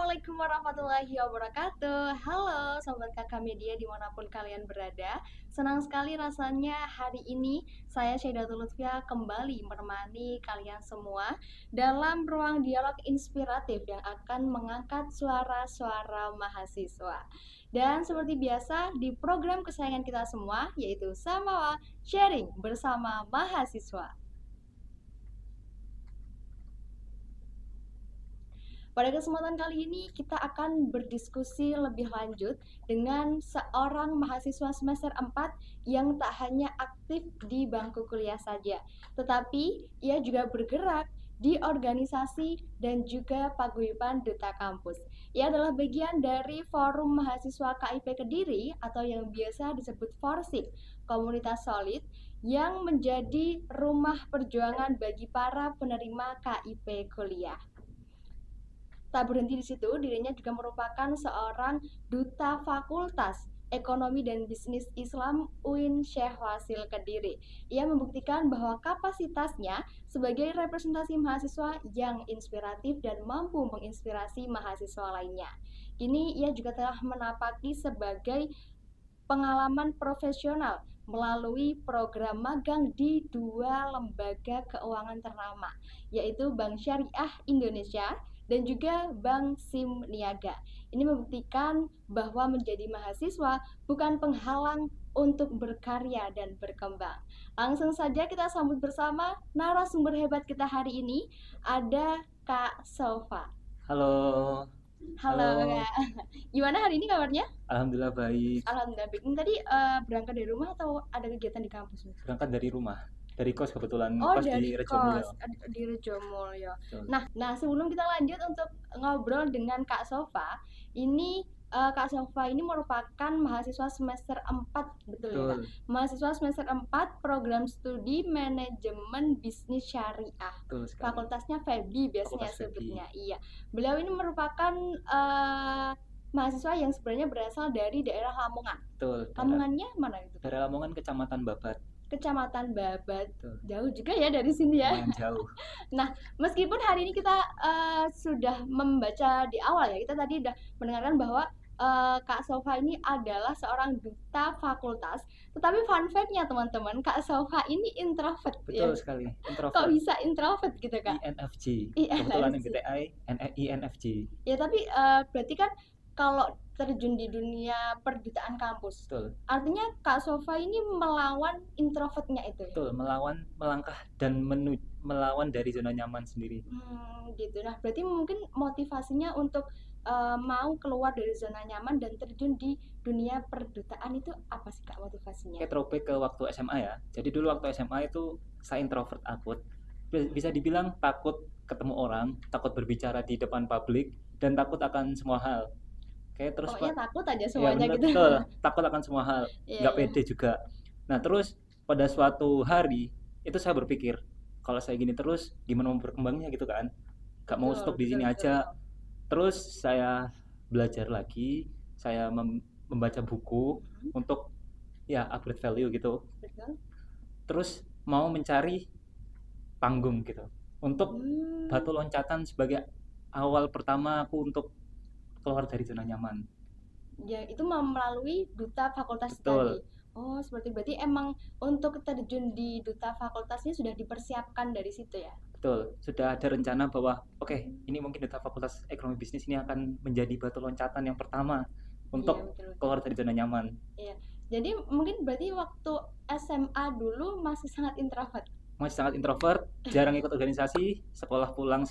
Assalamualaikum warahmatullahi wabarakatuh. Halo Sobat Kakak Media dimanapun kalian berada. Senang sekali rasanya hari ini saya Syaidatul Lutfia kembali menemani kalian semua dalam ruang dialog inspiratif yang akan mengangkat suara-suara mahasiswa. Dan seperti biasa di program kesayangan kita semua yaitu Samawa Sharing bersama mahasiswa. Pada kesempatan kali ini kita akan berdiskusi lebih lanjut dengan seorang mahasiswa semester 4 yang tak hanya aktif di bangku kuliah saja, tetapi ia juga bergerak di organisasi dan juga paguyuban duta kampus. Ia adalah bagian dari Forum Mahasiswa KIP Kediri atau yang biasa disebut Forsip, komunitas solid yang menjadi rumah perjuangan bagi para penerima KIP kuliah. Tak berhenti di situ, dirinya juga merupakan seorang duta Fakultas Ekonomi dan Bisnis Islam UIN Syekh Wasil Kediri. Ia membuktikan bahwa kapasitasnya sebagai representasi mahasiswa yang inspiratif dan mampu menginspirasi mahasiswa lainnya. Kini ia juga telah menapaki sebagai pengalaman profesional melalui program magang di dua lembaga keuangan ternama, yaitu Bank Syariah Indonesia dan juga Bank Sim Niaga. Ini membuktikan bahwa menjadi mahasiswa bukan penghalang untuk berkarya dan berkembang. Langsung saja kita sambut bersama narasumber hebat kita hari ini, ada Kak Sofa. Halo. Halo Kak, gimana hari ini kabarnya? Alhamdulillah baik. Alhamdulillah baik. Ini tadi berangkat dari rumah atau ada kegiatan di kampus? Berangkat dari rumah, dari kos kebetulan, Oh, kos dari di Rejomulyo. kos di Rejomulyo. Betul. Nah, sebelum kita lanjut untuk ngobrol dengan Kak Sofa, ini Kak Sofa ini merupakan mahasiswa semester 4, betul ya, Kak? Betul. Mahasiswa semester 4 program studi manajemen bisnis syariah. Betul sekali. Fakultasnya FEBI biasanya Fakultas FEBI. sebutnya. Iya. Beliau ini merupakan mahasiswa yang sebenarnya berasal dari daerah Lamongan. Betul. Lamongannya mana itu? Daerah Lamongan, Kecamatan Babat. Kecamatan Babat. Betul. Jauh juga ya dari sini ya. Lumayan jauh. Nah, meskipun hari ini kita sudah membaca di awal ya, kita tadi udah mendengarkan bahwa Kak Sofa ini adalah seorang duta fakultas. Tetapi fun fact-nya teman-teman, Kak Sofa ini introvert. Betul ya. sekali. Kok Introvert. bisa introvert gitu Kak? INFJ. INFJ. Kebetulan MBTI INFJ. Ya tapi berarti kan kalau terjun di dunia perdutaan kampus, Betul. artinya Kak Sofa ini melawan introvertnya itu ya? Betul, melangkah dan melawan dari zona nyaman sendiri. Gitu. Nah, berarti mungkin motivasinya untuk mau keluar dari zona nyaman dan terjun di dunia perdutaan itu apa sih Kak motivasinya? Kayak throwback ke waktu SMA ya. Jadi dulu waktu SMA itu saya introvert akut. Bisa dibilang takut ketemu orang, takut berbicara di depan publik, dan takut akan semua hal. Kayak terus Pokoknya takut aja ya semuanya bener, gitu. betul, takut akan semua hal, Iya, nggak iya. pede juga. Nah terus pada suatu hari itu saya berpikir kalau saya gini terus gimana mau berkembangnya gitu kan, nggak mau Betul, stop di betul, sini betul, aja. betul. Terus saya belajar lagi, saya membaca buku untuk ya upgrade value gitu. Betul. Terus mau mencari panggung gitu untuk batu loncatan sebagai awal pertama aku untuk keluar dari zona nyaman. Ya, itu melalui duta fakultas Betul. tadi. Oh, seperti berarti emang untuk terjun di duta fakultasnya sudah dipersiapkan dari situ ya? Betul, sudah ada rencana bahwa oke, ini mungkin duta fakultas ekonomi bisnis ini akan menjadi batu loncatan yang pertama untuk Iya, betul, betul. keluar dari zona nyaman. Iya. Jadi mungkin berarti waktu SMA dulu masih sangat introvert. Masih sangat introvert, jarang ikut organisasi, sekolah pulang.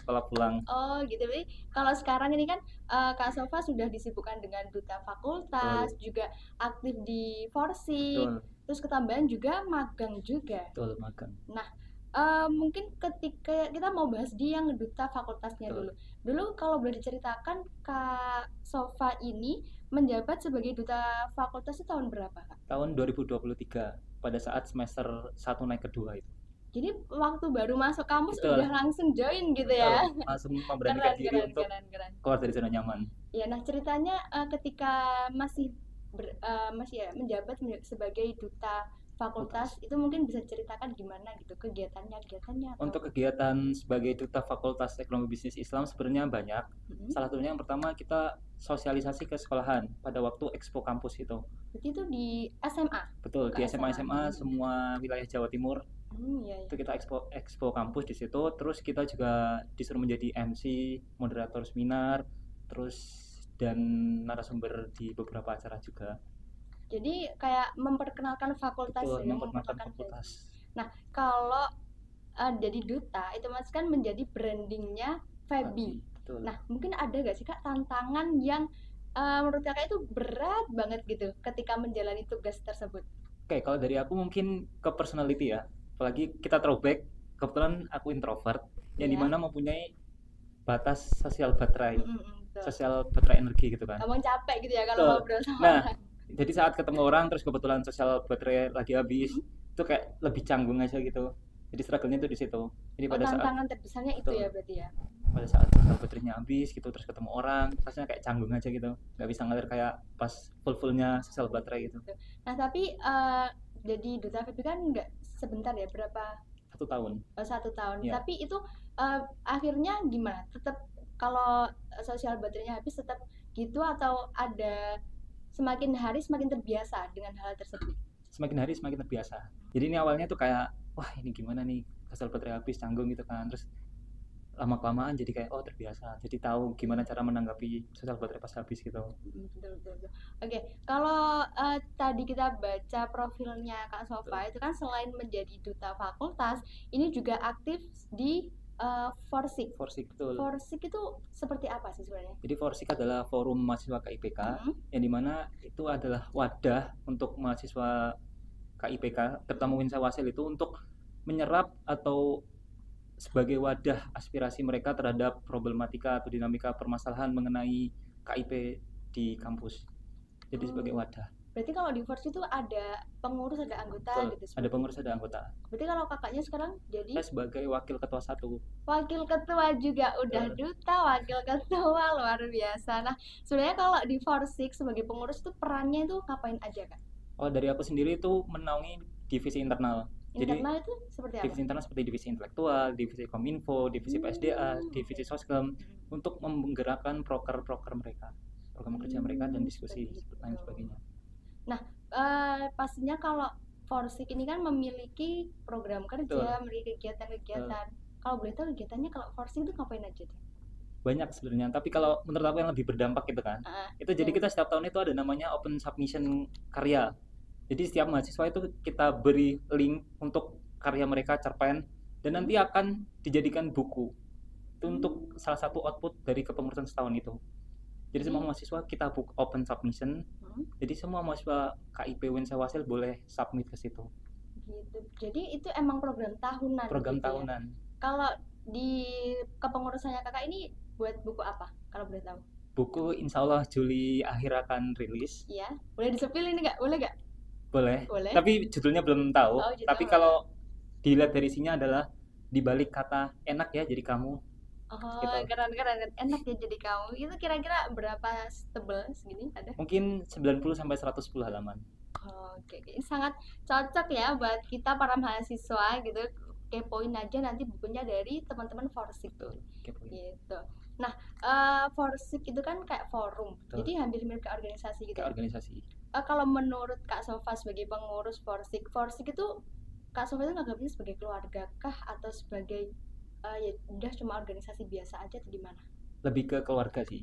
Oh gitu, berarti kalau sekarang ini kan Kak Sofa sudah disibukkan dengan duta fakultas, juga aktif di Forsip, Betul. terus ketambahan juga magang juga. Betul, magang. Nah, mungkin ketika kita mau bahas di yang duta fakultasnya Betul. dulu kalau boleh diceritakan Kak Sofa ini menjabat sebagai duta fakultas itu tahun berapa Kak? Tahun 2023 pada saat semester 1 naik kedua itu. Jadi waktu baru masuk kampus Betul. udah langsung join gitu Betul, ya? langsung memberanikan diri untuk Keren. keluar dari zona nyaman. Ya, nah ceritanya ketika masih menjabat sebagai duta fakultas itu mungkin bisa ceritakan gimana gitu kegiatannya atau Untuk kegiatan sebagai duta Fakultas Ekonomi Bisnis Islam sebenarnya banyak. Mm-mm. Salah satunya yang pertama kita sosialisasi ke sekolahan pada waktu Expo kampus itu. Berarti itu di SMA. Betul, Bukan di SMA SMA. semua wilayah Jawa Timur Iya, itu iya. kita expo kampus di situ. Terus kita juga disuruh menjadi MC, moderator seminar, terus dan narasumber di beberapa acara juga. Jadi kayak memperkenalkan fakultas Betul, ya, memperkenalkan memperkenalkan brand. fakultas. Nah, kalau jadi duta itu mas kan menjadi brandingnya Febi. Betul. Nah, mungkin ada gak sih kak tantangan yang menurut kakak itu berat banget gitu ketika menjalani tugas tersebut? Oke, kalau dari aku mungkin ke personality ya. Apalagi kita throwback, kebetulan aku introvert, yang Iya. dimana mempunyai batas sosial baterai, Betul. sosial baterai energi gitu kan. Gampang capek gitu ya kalau Betul. ngobrol sama Nah, orang. jadi saat ketemu orang terus kebetulan sosial baterai lagi habis, Mm-mm. itu kayak lebih canggung aja gitu. Jadi struggle-nya itu di situ. Jadi Oh, pada saat tantangan terbesarnya itu betul, ya berarti ya. pada saat sosial baterainya habis gitu terus ketemu orang, rasanya kayak canggung aja gitu. Nggak bisa ngalir kayak pas full-fullnya sosial baterai gitu. Gitu. Nah, tapi jadi duta Febi kan nggak sebentar ya, berapa 1 tahun. 1 tahun. Ya. Tapi itu akhirnya gimana? Tetap kalau sosial baterainya habis tetap gitu atau ada semakin hari semakin terbiasa dengan hal tersebut? Semakin hari semakin terbiasa. Jadi ini awalnya tuh kayak wah ini gimana nih sosial baterai habis canggung gitu kan. Terus lama kelamaan jadi kayak oh terbiasa. Jadi tahu gimana cara menanggapi sosial baterai pas habis gitu. Betul. Oke, kalau tadi kita baca profilnya Kak Sofa itu kan selain menjadi duta fakultas, ini juga aktif di Forsik. Forsik betul. Forsik itu seperti apa sih sebenarnya? Jadi Forsik adalah forum mahasiswa KIPK yang dimana itu adalah wadah untuk mahasiswa KIPK terutama Winsa Wasil itu untuk menyerap atau sebagai wadah aspirasi mereka terhadap problematika atau dinamika permasalahan mengenai KIP di kampus. Jadi sebagai wadah. Berarti kalau di Forsik itu ada pengurus, ada anggota Betul, gitu. ada pengurus, ada anggota. Berarti kalau kakaknya sekarang jadi Saya sebagai wakil ketua 1. wakil ketua juga, udah duta, wakil ketua, luar biasa. Nah, sebenarnya kalau di Forsik sebagai pengurus itu perannya itu ngapain aja kan? Oh, dari aku sendiri itu menaungi divisi internal. Internal itu seperti apa? Divisi internal seperti divisi intelektual, divisi kominfo, divisi PSDA, divisi soskem untuk menggerakkan proker-proker mereka, program kerja mereka dan diskusi lain sebagainya. Nah, pastinya kalau Forsik ini kan memiliki program kerja, memiliki kegiatan-kegiatan. Kalau boleh tahu kegiatannya kalau Forsik itu ngapain aja tuh? Banyak sebenarnya, tapi kalau menurut aku yang lebih berdampak gitu kan, itu jadi kita setiap tahun itu ada namanya open submission karya. Jadi setiap mahasiswa itu kita beri link untuk karya mereka cerpen dan nanti akan dijadikan buku. Itu untuk salah satu output dari kepengurusan setahun itu. Jadi semua mahasiswa kita open submission. Jadi semua mahasiswa KIP Winsa Wasil boleh submit ke situ. Gitu. Jadi itu emang program tahunan. Program gitu tahunan. Ya? Kalau di kepengurusannya kakak ini buat buku apa? Kalau boleh tahu? Buku insya Allah Juli akhir akan rilis. Iya. Boleh disepil ini nggak? Boleh nggak? Boleh. Tapi judulnya belum tahu. Oh, tapi kalau dilihat dari isinya adalah dibalik kata enak ya jadi kamu. Oh, gitu. Keren enak ya jadi kamu. Itu kira-kira berapa tebel segini ada? Mungkin 90 sampai 110 halaman. Oke. Ini sangat cocok ya buat kita para mahasiswa gitu. Kepoin aja nanti bukunya dari teman-teman Forsik tuh. Gitu. Nah, Forsik itu kan kayak forum. Betul. Jadi hampir mirip ke organisasi gitu. Kayak organisasi. Kalau menurut Kak Sofa sebagai pengurus Forsik itu Kak Sofa itu nganggapnya sebagai keluarga kah atau sebagai ya udah cuma organisasi biasa aja atau gimana? Lebih ke keluarga sih.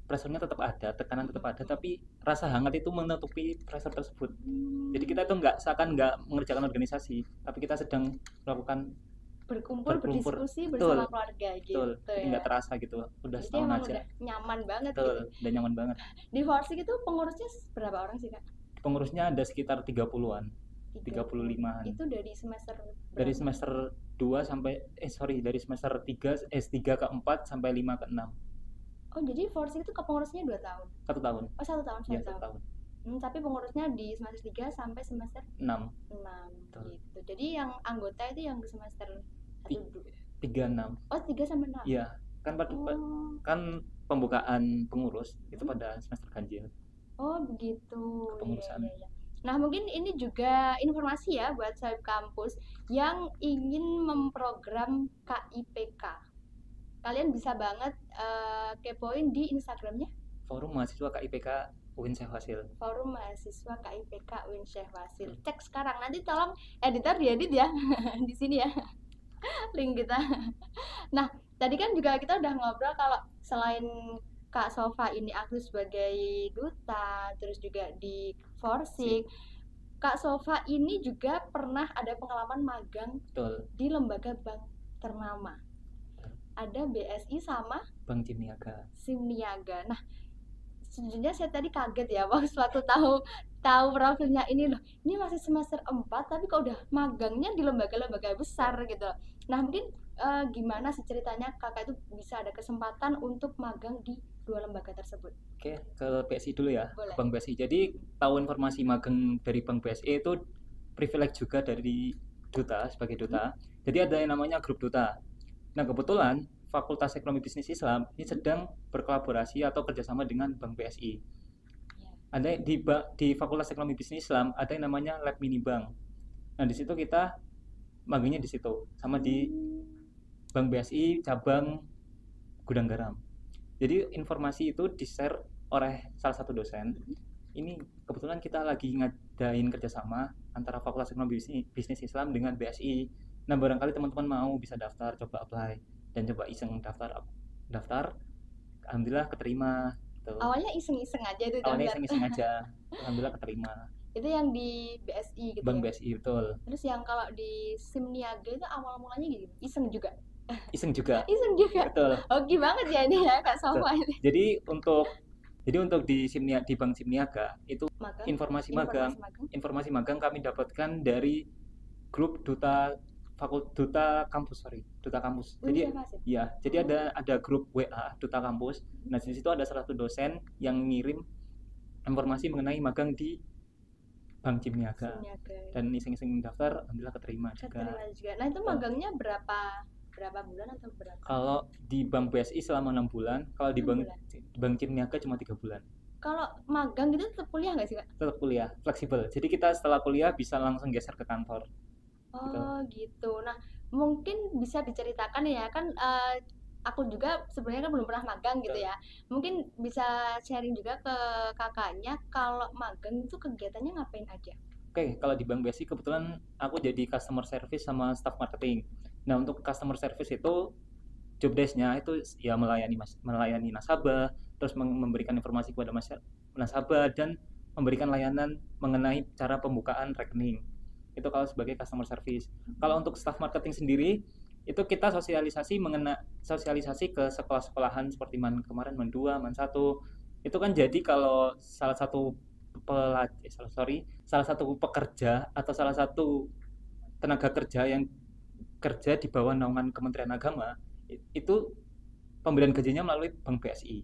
Pressure-nya tetap ada, tekanan tetap ada, tapi rasa hangat itu menutupi pressure tersebut. Jadi kita itu seakan nggak mengerjakan organisasi, tapi kita sedang melakukan berkumpul berdiskusi bersama keluarga gitu. Betul. Jadi nggak terasa gitu, udah setahun aja. Udah nyaman banget. Betul, gitu. Udah nyaman banget. Di Forsik itu pengurusnya berapa orang sih Kak? Pengurusnya ada sekitar 30-an. 35-an. Itu dari semester berapa? Dari semester 2 sampai dari semester 3 S3 ke 4 sampai 5 ke 6. Oh, jadi Forsik itu kepengurusnya 2 tahun. 1 tahun. Oh, 1 tahun. Iya, 1 tahun. Tapi pengurusnya di semester 3 sampai semester 6 gitu. Jadi yang anggota itu yang semester 3-6. Oh, 3 sampai 6. Iya, kan pembukaan pengurus itu pada semester ganjil. Oh, begitu. Kepengurusan. Iya. Nah, mungkin ini juga informasi ya buat saya kampus yang ingin memprogram KIPK. Kalian bisa banget kepoin di Instagramnya Forum Mahasiswa KIPK UIN Syekh Fasil. Forum Mahasiswa KIPK UIN Syekh Fasil. Cek sekarang, nanti tolong editor diedit ya di sini ya link kita. Nah, tadi kan juga kita udah ngobrol kalau selain Kak Sofa ini aktif sebagai duta, terus juga di Forsik, Kak Sofa ini juga pernah ada pengalaman magang Betul. di lembaga bank ternama. Ada BSI sama Bank Cimniaga. Simniaga. Nah, sejujurnya saya tadi kaget ya waktu suatu tahu profilnya ini loh. Ini masih semester 4 tapi kok udah magangnya di lembaga-lembaga besar gitu. Nah, mungkin gimana sih ceritanya kakak itu bisa ada kesempatan untuk magang di dua lembaga tersebut? Oke, ke BSI dulu ya. Boleh. Bank BSI. Jadi tahu informasi magang dari Bank BSI itu privilege juga dari duta sebagai duta. Jadi ada yang namanya grup duta. Nah, kebetulan Fakultas Ekonomi Bisnis Islam ini sedang berkolaborasi atau kerjasama dengan Bank BSI. Ada di Fakultas Ekonomi Bisnis Islam ada yang namanya Lab Mini Bank. Nah, di situ kita magangnya di situ sama di Bank BSI cabang Gudang Garam. Jadi informasi itu di-share oleh salah satu dosen. Ini kebetulan kita lagi ngadain kerjasama antara Fakultas Ekonomi Bisnis Islam dengan BSI. Nah, barangkali teman-teman mau bisa daftar, coba apply dan coba iseng daftar. Alhamdulillah keterima. Gitu. Awalnya iseng-iseng aja itu Awalnya daftar. iseng-iseng aja. Alhamdulillah keterima. Itu yang di BSI gitu Bank ya? BSI, betul. Terus yang kalau di Simniaga itu awal mulanya gitu, iseng juga? Iseng juga. Iseng juga. Betul. Oke banget ya ini ya Kak Sofa ini. Jadi untuk di Bank Simniaga itu Magang? informasi magang kami dapatkan dari grup duta kampus. Jadi ya, jadi ada grup WA duta kampus. Nah, di situ ada salah satu dosen yang ngirim informasi mengenai magang di Bank Cimniaga. Dan iseng-iseng daftar, alhamdulillah keterima juga. Nah, itu magangnya berapa bulan atau berapa? Kalau di Bank BSI selama 6 bulan, kalau di Bank Cimniaga cuma 3 bulan. Kalau magang gitu tetap kuliah nggak sih Kak? Tetap kuliah, fleksibel. Jadi kita setelah kuliah bisa langsung geser ke kantor. Oh gitu. Nah, mungkin bisa diceritakan ya kan aku juga sebenarnya kan belum pernah magang gitu ya. Mungkin bisa sharing juga ke kakaknya kalau magang itu kegiatannya ngapain aja? Oke, kalau di Bank BSI kebetulan aku jadi customer service sama staff marketing. Nah, untuk customer service itu job desk-nya itu ya melayani nasabah, terus memberikan informasi kepada nasabah dan memberikan layanan mengenai cara pembukaan rekening. Itu kalau sebagai customer service. Kalau untuk staff marketing sendiri itu kita sosialisasi ke sekolah-sekolahan seperti kemarin Man 2, Man 1. Itu kan jadi kalau salah satu pekerja atau salah satu tenaga kerja yang kerja di bawah naungan Kementerian Agama itu pemberian gajinya melalui Bank BSI.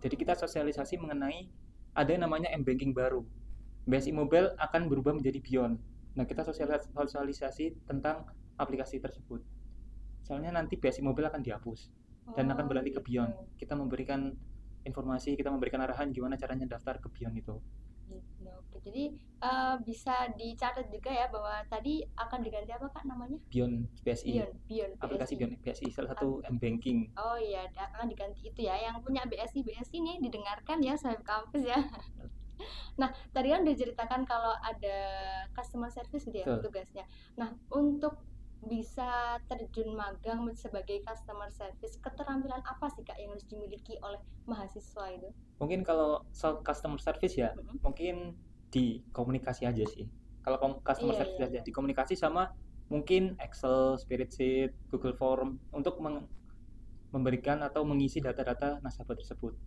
Jadi kita sosialisasi mengenai ada yang namanya M-Banking baru. BSI Mobile akan berubah menjadi Beyond. Nah, kita sosialisasi tentang aplikasi tersebut. Soalnya nanti BSI Mobile akan dihapus dan akan beralih ke Beyond. Kita memberikan informasi, kita memberikan arahan gimana caranya daftar ke Beyond itu. Oke, jadi bisa dicatat juga ya bahwa tadi akan diganti apa Kak namanya? Beyond BSI. Beyond aplikasi Beyond BSI salah satu M-Banking. Oh iya, akan diganti itu ya. Yang punya BSI nih didengarkan ya saya kampus ya. Nah, tadi kan diceritakan kalau ada customer service gitu ya tugasnya. Nah, untuk bisa terjun magang sebagai customer service, keterampilan apa sih Kak yang harus dimiliki oleh mahasiswa itu? Mungkin kalau soal customer service ya, mungkin di komunikasi aja sih. Kalau customer service aja di komunikasi sama mungkin Excel, Spreadsheet, Google Form untuk memberikan atau mengisi data-data nasabah tersebut.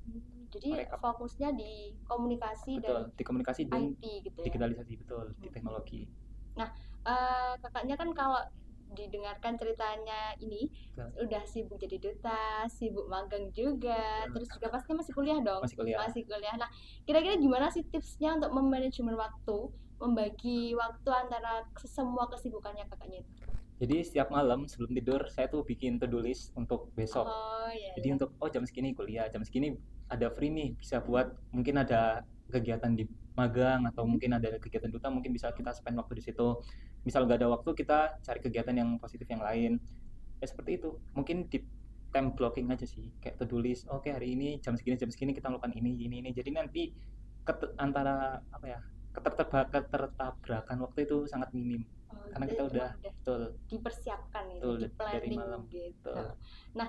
Jadi fokusnya di komunikasi dan IT gitu ya. Digitalisasi betul, di teknologi. Nah, kakaknya kan kalau didengarkan ceritanya ini udah sibuk jadi duta, sibuk magang juga, terus juga pasti masih kuliah dong. Masih kuliah. Nah, kira-kira gimana sih tipsnya untuk memanajemen waktu, membagi waktu antara semua kesibukannya kakaknya itu? Jadi setiap malam sebelum tidur saya tuh bikin to-do list untuk besok. Jadi untuk jam segini kuliah, jam segini ada free nih, bisa buat mungkin ada kegiatan magang atau mungkin ada kegiatan duta, mungkin bisa kita spend waktu di situ. Misal nggak ada waktu, kita cari kegiatan yang positif yang lain. Ya seperti itu. Mungkin di time blocking aja sih, kayak to do list. Oke, hari ini jam segini kita melakukan ini. Jadi nanti antara apa ya, ketertabrakan waktu itu sangat minim. Karena kita udah betul dipersiapkan itu, betul di dari planning malam. gitu. Betul. Nah,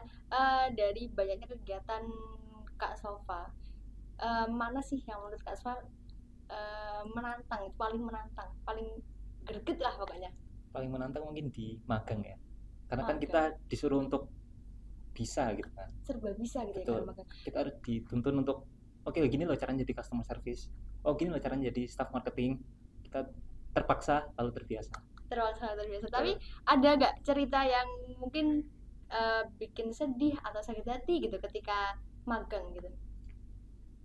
dari banyaknya kegiatan Kak Sofa, mana sih yang menurut Kak Sofa menantang, paling menantang, paling greget lah pokoknya? Paling menantang mungkin di magang ya. Karena kan Magang. kita disuruh untuk bisa gitu kan. Serba bisa gitu ya Betul. kalau magang. Kita harus dituntun untuk oke, gini loh caranya jadi customer service. Oh, gini loh caranya jadi staff marketing. Kita terpaksa lalu terbiasa. Terbiasa. Tapi ada gak cerita yang mungkin bikin sedih atau sakit hati gitu ketika magang gitu?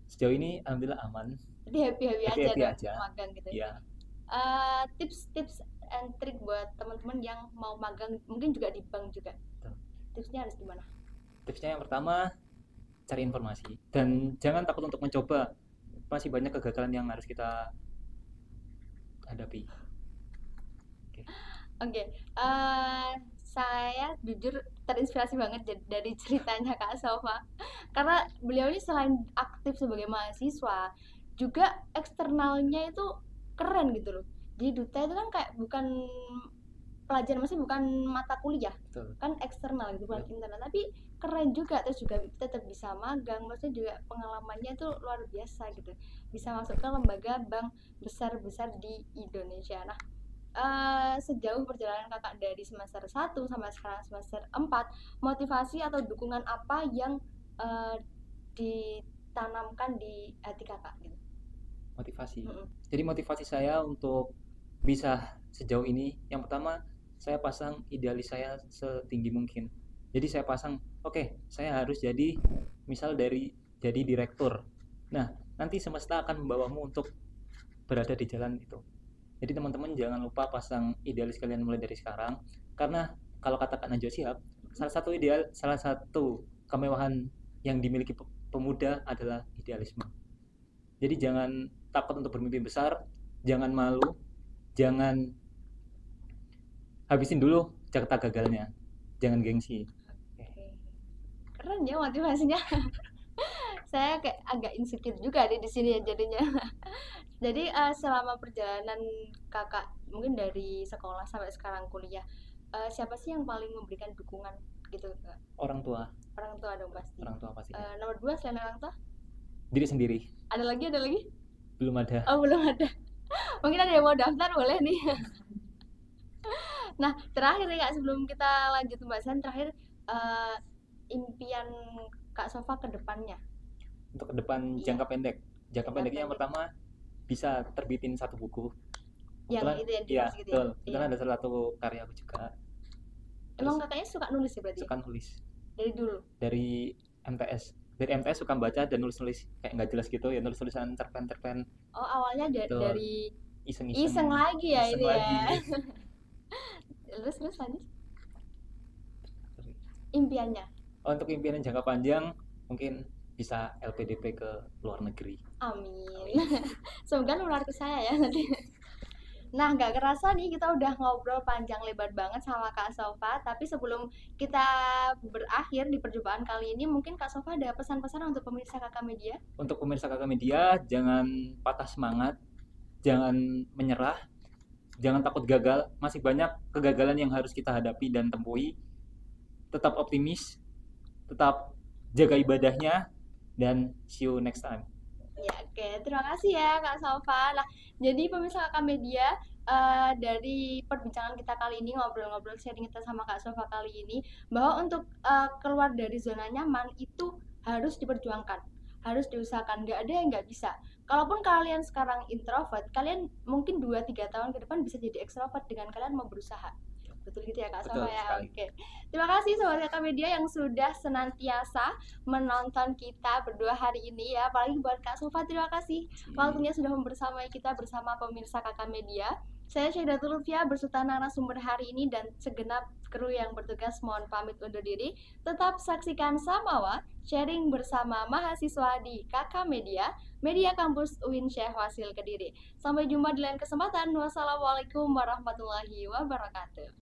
Sejauh ini alhamdulillah aman. Jadi happy aja magang gitu. Iya. Tips and trick buat teman-teman yang mau magang, mungkin juga di bank juga. Betul. Tipsnya harus gimana? Tipsnya yang pertama, cari informasi dan jangan takut untuk mencoba. Masih banyak kegagalan yang harus kita hadapi. Oke. Saya jujur terinspirasi banget dari ceritanya Kak Sofa, karena beliau ini selain aktif sebagai mahasiswa juga eksternalnya itu keren gitu loh. Jadi duta itu kan kayak bukan pelajaran, maksudnya bukan mata kuliah. Betul. Kan eksternal gitu, bukan internal, tapi keren juga. Terus juga tetap bisa magang, maksudnya juga pengalamannya itu luar biasa gitu, bisa masuk ke lembaga bank besar-besar di Indonesia. Nah, sejauh perjalanan kakak dari semester 1 sampai sekarang semester 4, motivasi atau dukungan apa yang ditanamkan di hati kakak gitu? Motivasi. Jadi motivasi saya untuk bisa sejauh ini, yang pertama saya pasang idealis saya setinggi mungkin. Jadi saya pasang, oke, saya harus jadi misal jadi direktur. Nah, nanti semesta akan membawamu untuk berada di jalan itu. Jadi teman-teman jangan lupa pasang idealis kalian mulai dari sekarang, karena kalau kata Kak Najwa Shihab, salah satu kemewahan yang dimiliki pemuda adalah idealisme. Jadi jangan takut untuk bermimpi besar, jangan malu, jangan habisin dulu cerita gagalnya, jangan gengsi. Keren ya motivasinya. Saya kayak agak insecure juga di sini ya jadinya. Jadi selama perjalanan kakak mungkin dari sekolah sampai sekarang kuliah, siapa sih yang paling memberikan dukungan gitu? Orang tua. Orang tua dong pasti. Orang tua pasti. Nomor 2 selain orang tua? Diri sendiri. Ada lagi? Belum ada. Oh, belum ada. Mungkin ada yang mau daftar, boleh nih. Nah, terakhir nih Kak, sebelum kita lanjut pembahasan terakhir, impian Kak Sofa ke depannya. Untuk ke depan jangka pendek. Jangka pendeknya yang pertama bisa terbitin satu buku. Yang itu yang ditulis gitu ya. Betul. Ada salah satu karya aku juga. Emang kakaknya suka nulis ya berarti? Suka nulis. Dari dulu? Dari MTS. Dari MTS suka baca dan nulis-nulis kayak nggak jelas gitu ya, nulis-tulisan cerpen-cerpen. Oh, awalnya dari iseng lagi ya ini lagi. Ya. Terus lanjut. Impiannya? Untuk impian jangka panjang mungkin bisa LPDP ke luar negeri. Amin. Semoga nular ke saya ya nanti. Nah, nggak kerasa nih kita udah ngobrol panjang lebar banget sama Kak Sofa. Tapi sebelum kita berakhir di perjumpaan kali ini, mungkin Kak Sofa ada pesan-pesan untuk pemirsa Kakak Media? Untuk pemirsa Kakak Media, jangan patah semangat, jangan menyerah, jangan takut gagal. Masih banyak kegagalan yang harus kita hadapi dan temui. Tetap optimis, tetap jaga ibadahnya, dan see you next time. Ya, oke. Terima kasih ya Kak Sofa. Nah, jadi pemirsa Kakak Media, dari perbincangan kita kali ini, ngobrol-ngobrol sharing kita sama Kak Sofa kali ini, bahwa untuk keluar dari zona nyaman itu harus diperjuangkan, harus diusahakan. Nggak ada yang nggak bisa. Kalaupun kalian sekarang introvert, kalian mungkin 2-3 tahun ke depan bisa jadi extrovert dengan kalian mau berusaha. Betul gitu ya Kak Sofa ya? Oke. Terima kasih Sobat Kakak Media yang sudah senantiasa menonton kita berdua hari ini ya. Apalagi buat Kak Sofa, terima kasih waktunya sudah membersamai kita bersama pemirsa Kakak Media. Saya Syedatul Lutfia berserta narasumber hari ini dan segenap kru yang bertugas mohon pamit undur diri. Tetap saksikan Samawa, sharing bersama mahasiswa di KK Media, Media Kampus UIN Syekh Wasil Kediri. Sampai jumpa di lain kesempatan. Wassalamualaikum warahmatullahi wabarakatuh.